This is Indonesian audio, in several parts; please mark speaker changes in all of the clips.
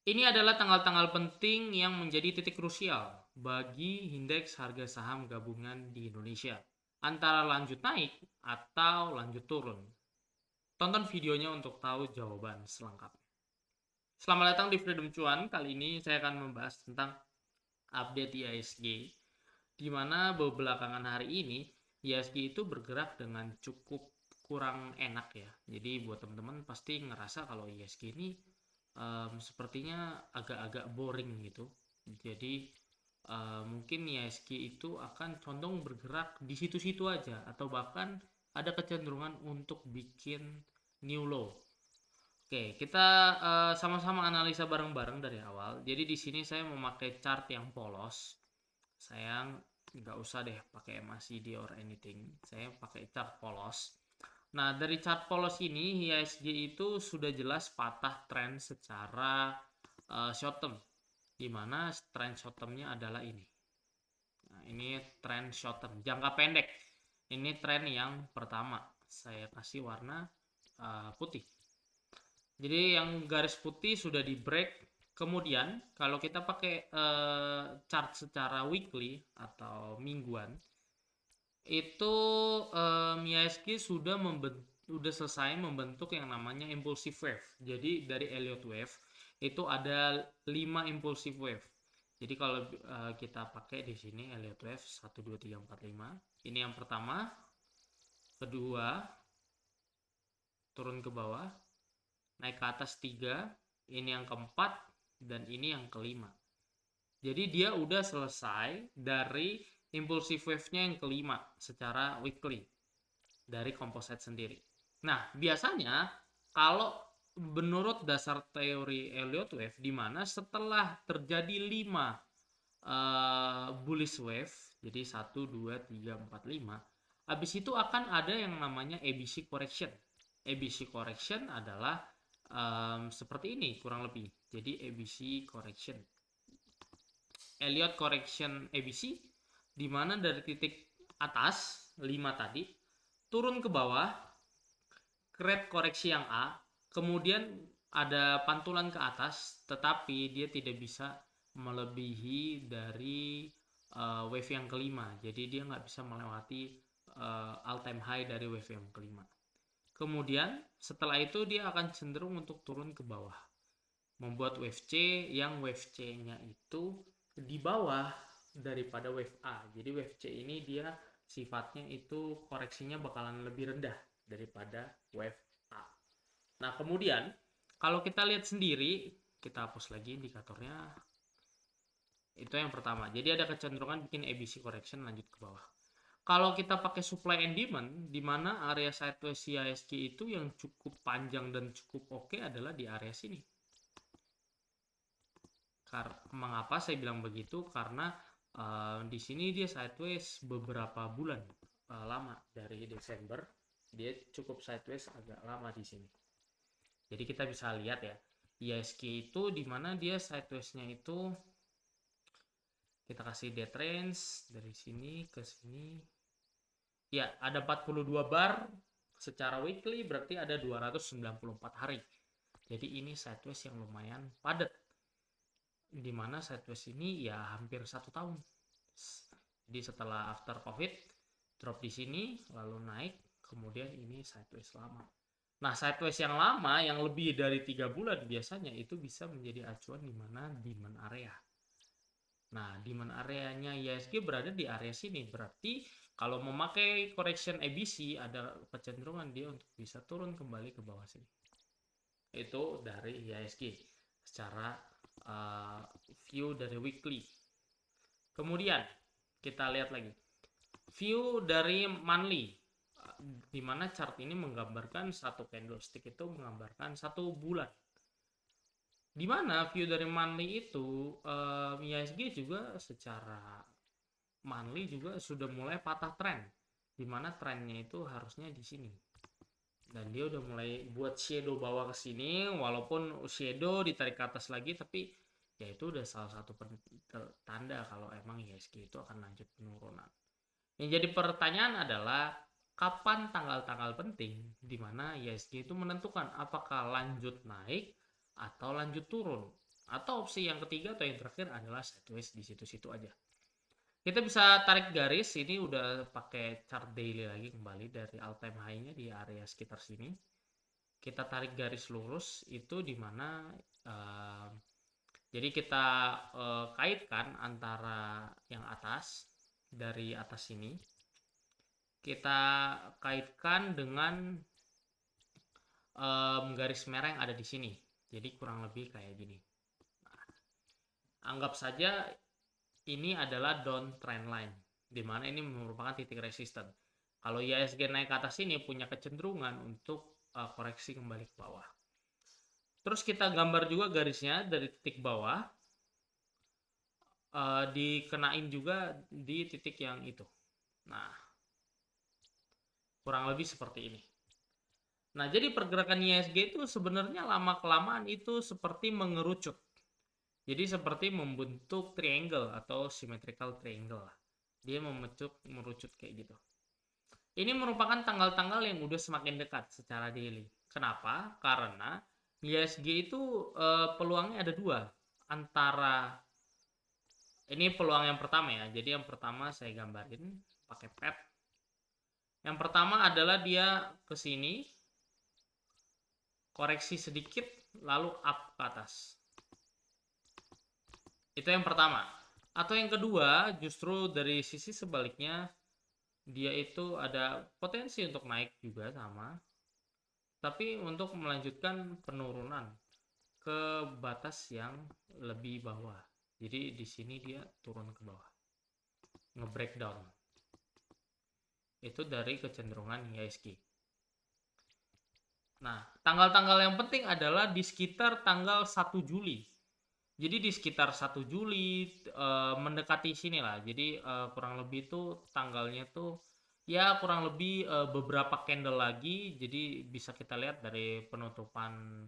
Speaker 1: Ini adalah tanggal-tanggal penting yang menjadi titik krusial bagi indeks harga saham gabungan di Indonesia. Antara lanjut naik atau lanjut turun. Tonton videonya untuk tahu jawaban selengkapnya. Selamat datang di Freedom Cuan. Kali ini saya akan membahas tentang update IHSG, di mana belakangan hari ini IHSG itu bergerak dengan cukup kurang enak ya. Jadi buat teman-teman pasti ngerasa kalau IHSG ini sepertinya agak-agak boring gitu. Jadi mungkin IHSG itu akan condong bergerak di situ-situ aja atau bahkan ada kecenderungan untuk bikin new low. Oke, kita sama-sama analisa bareng-bareng dari awal. Jadi di sini saya memakai chart yang polos. Saya nggak usah deh pakai MACD or anything. Saya pakai chart polos. Nah, dari chart polos ini IHSG itu sudah jelas patah tren secara short term. Di mana tren short termnya adalah ini. Nah, ini tren short term, jangka pendek. Ini tren yang pertama. Saya kasih warna putih. Jadi yang garis putih sudah di break. Kemudian kalau kita pakai chart secara weekly atau mingguan, itu IHSG sudah selesai membentuk yang namanya impulsive wave. Jadi dari Elliott wave itu ada 5 impulsive wave. Jadi kalau kita pakai di sini Elliott wave 1 2 3 4 5. Ini yang pertama, kedua, turun ke bawah, naik ke atas 3, ini yang keempat, dan ini yang kelima. Jadi dia udah selesai dari impulsive wave-nya yang kelima secara weekly dari composite sendiri. Nah, biasanya kalau menurut dasar teori Elliott wave, di mana setelah terjadi 5 bullish wave, jadi 1 2 3 4 5, habis itu akan ada yang namanya ABC correction. ABC correction adalah seperti ini kurang lebih. Jadi ABC correction, Elliott correction ABC, di mana dari titik atas 5 tadi turun ke bawah, grade koreksi yang A, kemudian ada pantulan ke atas, tetapi dia tidak bisa melebihi dari wave yang kelima. Jadi dia nggak bisa melewati all time high dari wave yang kelima. Kemudian setelah itu dia akan cenderung untuk turun ke bawah, membuat wave C yang wave C-nya itu di bawah daripada wave A. Jadi wave C ini dia sifatnya itu koreksinya bakalan lebih rendah daripada wave A. Nah, kemudian kalau kita lihat sendiri, kita hapus lagi indikatornya. Itu yang pertama. Jadi ada kecenderungan bikin ABC correction lanjut ke bawah. Kalau kita pakai supply and demand, di mana area sideways IHSG itu yang cukup panjang dan cukup oke adalah di area sini. Mengapa saya bilang begitu? Karena di sini dia sideways beberapa bulan lama, dari Desember dia cukup sideways agak lama di sini. Jadi kita bisa lihat ya, IHSG itu di mana dia sideways-nya itu kita kasih dead range dari sini ke sini. Ya, ada 42 bar secara weekly, berarti ada 294 hari. Jadi ini sideways yang lumayan padat, di mana sideways ini ya hampir 1 tahun. Jadi setelah after covid drop di sini lalu naik, kemudian ini sideways lama. Nah, sideways yang lama yang lebih dari 3 bulan biasanya itu bisa menjadi acuan di mana demand area. Nah, demand areanya IHSG berada di area sini. Berarti kalau memakai correction ABC ada kecenderungan dia untuk bisa turun kembali ke bawah sini. Itu dari IHSG secara view dari weekly. Kemudian kita lihat lagi view dari monthly, di mana chart ini menggambarkan satu candlestick itu menggambarkan 1 bulan. Di mana view dari monthly itu IHSG juga secara monthly juga sudah mulai patah tren, di mana trennya itu harusnya di sini. Dan dia udah mulai buat shadow bawah ke sini, walaupun shadow ditarik ke atas lagi, tapi ya itu udah salah satu tanda kalau emang IHSG itu akan lanjut penurunan. Yang jadi pertanyaan adalah kapan tanggal-tanggal penting di mana IHSG itu menentukan apakah lanjut naik atau lanjut turun. Atau opsi yang ketiga atau yang terakhir adalah sideways di situ-situ aja. Kita bisa tarik garis, ini udah pakai chart daily lagi kembali dari all time high-nya di area sekitar sini. Kita tarik garis lurus itu di mana jadi kita kaitkan antara yang atas, dari atas sini kita kaitkan dengan garis merah yang ada di sini. Jadi kurang lebih kayak gini. Nah, anggap saja ini adalah down trend line, di mana ini merupakan titik resisten. Kalau IHSG naik ke atas ini punya kecenderungan untuk koreksi kembali ke bawah. Terus kita gambar juga garisnya dari titik bawah, dikenain juga di titik yang itu. Nah, kurang lebih seperti ini. Nah, jadi pergerakan IHSG itu sebenarnya lama-kelamaan itu seperti mengerucut. Jadi seperti membentuk triangle atau symmetrical triangle. Dia merucut kayak gitu. Ini merupakan tanggal-tanggal yang udah semakin dekat secara daily. Kenapa? Karena IHSG itu peluangnya ada dua. Antara ini peluang yang pertama ya. Jadi yang pertama saya gambarin pakai pet. Yang pertama adalah dia ke sini, koreksi sedikit, lalu up ke atas. Itu yang pertama. Atau yang kedua, justru dari sisi sebaliknya, dia itu ada potensi untuk naik juga sama, tapi untuk melanjutkan penurunan ke batas yang lebih bawah. Jadi di sini dia turun ke bawah, nge-breakdown. Itu dari kecenderungan IHSG. Nah, tanggal-tanggal yang penting adalah di sekitar tanggal 1 Juli. Jadi di sekitar 1 Juli mendekati sini lah. Jadi kurang lebih itu tanggalnya tuh ya kurang lebih beberapa candle lagi. Jadi bisa kita lihat dari penutupan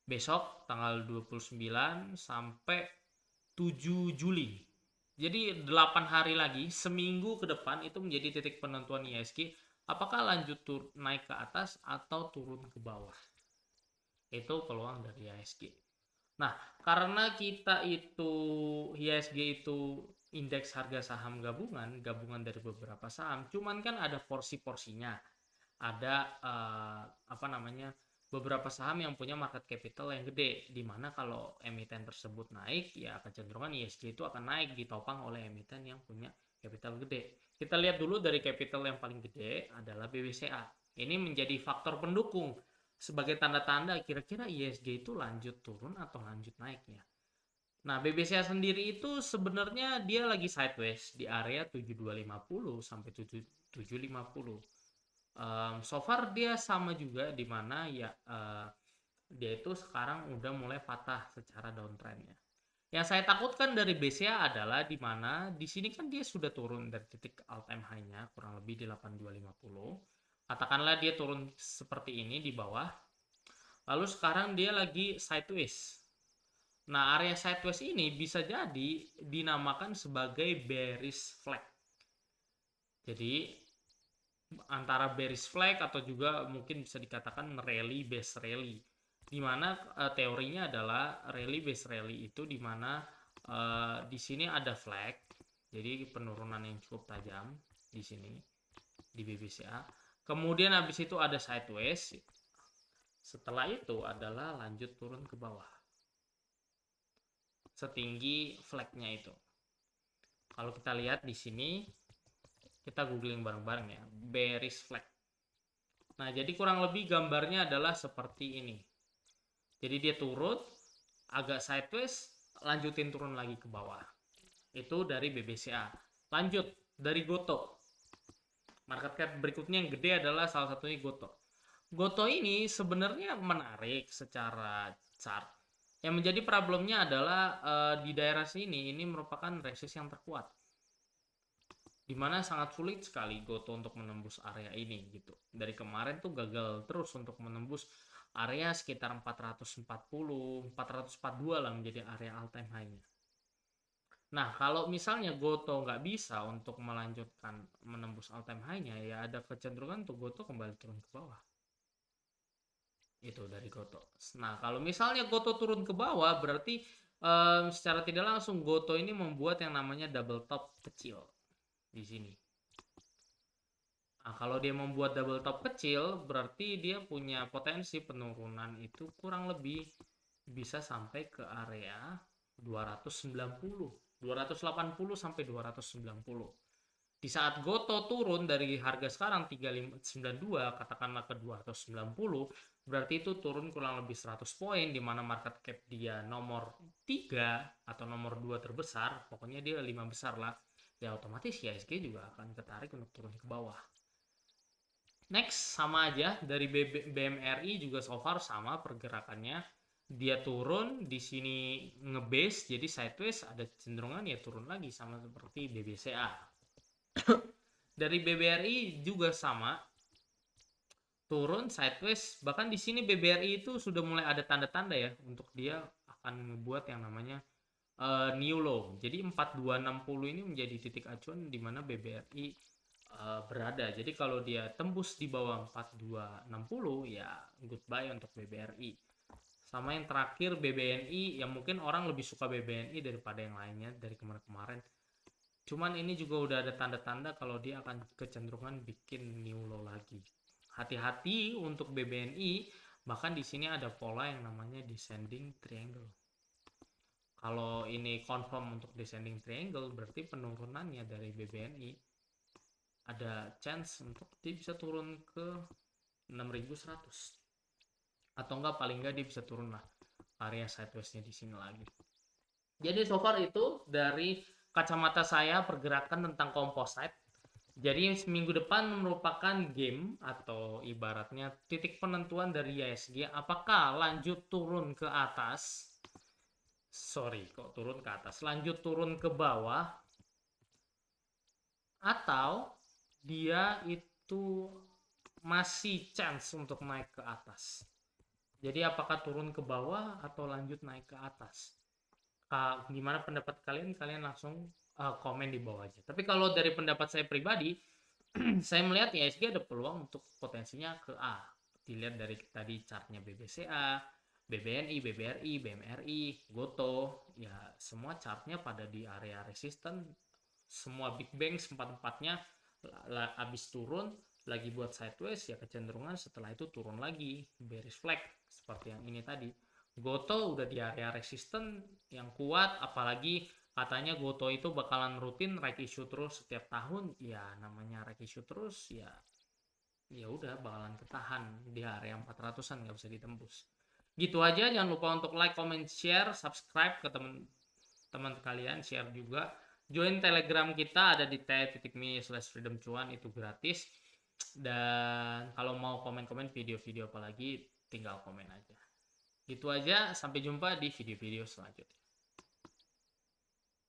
Speaker 1: besok tanggal 29 sampai 7 Juli. Jadi 8 hari lagi, seminggu ke depan itu menjadi titik penentuan IHSG apakah lanjut naik ke atas atau turun ke bawah. Itu peluang dari IHSG. Nah, karena kita itu IHSG itu indeks harga saham gabungan dari beberapa saham, cuman kan ada porsi-porsinya. Ada beberapa saham yang punya market capital yang gede, di mana kalau emiten tersebut naik, ya kecenderungan IHSG itu akan naik ditopang oleh emiten yang punya capital gede. Kita lihat dulu dari capital yang paling gede adalah BBCA. Ini menjadi faktor pendukung sebagai tanda-tanda kira-kira IHSG itu lanjut turun atau lanjut naiknya. Nah, BBCA sendiri itu sebenarnya dia lagi sideways di area 7250 sampai 7750. So far dia sama juga di mana ya dia itu sekarang udah mulai patah secara downtrendnya. Yang saya takutkan dari BCA adalah di mana di sini kan dia sudah turun dari titik all time high-nya kurang lebih di 8250. Katakanlah dia turun seperti ini di bawah. Lalu sekarang dia lagi sideways. Nah, area sideways ini bisa jadi dinamakan sebagai bearish flag. Jadi antara bearish flag atau juga mungkin bisa dikatakan rally based rally. Di mana teorinya adalah rally based rally itu di mana di sini ada flag. Jadi penurunan yang cukup tajam di sini di BBCA. Kemudian habis itu ada sideways. Setelah itu adalah lanjut turun ke bawah. Setinggi flagnya itu. Kalau kita lihat di sini, kita googling bareng-bareng ya, bearish flag. Nah, jadi kurang lebih gambarnya adalah seperti ini. Jadi dia turun, agak sideways, lanjutin turun lagi ke bawah. Itu dari BBCA. Lanjut, dari Goto. Market cap berikutnya yang gede adalah salah satunya Goto. Goto ini sebenarnya menarik secara chart. Yang menjadi problemnya adalah di daerah sini ini merupakan resist yang terkuat, dimana sangat sulit sekali Goto untuk menembus area ini gitu. Dari kemarin tuh gagal terus untuk menembus area sekitar 440, 442 lah menjadi area all time high-nya. Nah, kalau misalnya Goto nggak bisa untuk melanjutkan menembus all time high-nya, ya ada kecenderungan untuk Goto kembali turun ke bawah. Itu dari Goto. Nah, kalau misalnya Goto turun ke bawah berarti Secara tidak langsung Goto ini membuat yang namanya double top kecil di sini. Nah, kalau dia membuat double top kecil, berarti dia punya potensi penurunan itu kurang lebih bisa sampai ke area 290, 280 sampai 290. Di saat Goto turun dari harga sekarang 3592 katakanlah ke 290, berarti itu turun kurang lebih 100 poin, di mana market cap dia nomor 3 atau nomor 2 terbesar, pokoknya dia 5 besar lah. Ya otomatis IHSG juga akan tertarik untuk turun ke bawah. Next, sama aja dari BMRI juga so far sama pergerakannya. Dia turun di sini ngebase jadi sideways, ada cenderungan ya turun lagi sama seperti BBCA. Dari BBRI juga sama, turun sideways, bahkan di sini BBRI itu sudah mulai ada tanda-tanda ya untuk dia akan membuat yang namanya new low. Jadi 4260 ini menjadi titik acuan di mana BBRI berada. Jadi kalau dia tembus di bawah 4260 ya goodbye untuk BBRI. Sama yang terakhir BBNI, yang mungkin orang lebih suka BBNI daripada yang lainnya dari kemarin-kemarin. Cuman ini juga udah ada tanda-tanda kalau dia akan kecenderungan bikin new low lagi. Hati-hati untuk BBNI, bahkan di sini ada pola yang namanya descending triangle. Kalau ini confirm untuk descending triangle, berarti penurunannya dari BBNI ada chance untuk dia bisa turun ke 6100. Atau enggak paling enggak dia bisa turun lah area sideways-nya di sini lagi. Jadi so far itu dari kacamata saya pergerakan tentang composite. Jadi seminggu depan merupakan game atau ibaratnya titik penentuan dari IHSG apakah lanjut turun ke atas. Sorry, kok turun ke atas? Lanjut turun ke bawah atau dia itu masih chance untuk naik ke atas. Jadi apakah turun ke bawah atau lanjut naik ke atas? Gimana pendapat kalian? Kalian langsung komen di bawah aja. Tapi kalau dari pendapat saya pribadi, saya melihat IHSG ada peluang untuk potensinya ke A. Dilihat dari tadi chartnya BBCA, BBNI, BBRI, BMRI, Goto, ya semua chartnya pada di area resisten. Semua big bang empat-empatnya habis turun lagi buat sideways, ya kecenderungan setelah itu turun lagi bearish flag seperti yang ini tadi. Goto udah di area resisten yang kuat, apalagi katanya Goto itu bakalan rutin right issue terus setiap tahun. Ya namanya right issue terus ya udah bakalan ketahan di area 400-an, nggak bisa ditembus. Gitu aja, jangan lupa untuk like, comment, share, subscribe ke teman-teman kalian, share juga. Join Telegram kita ada di t.me/freedomcuan, itu gratis. Dan kalau mau komen-komen video-video apa lagi, tinggal komen aja. Gitu aja, sampai jumpa di video-video selanjutnya.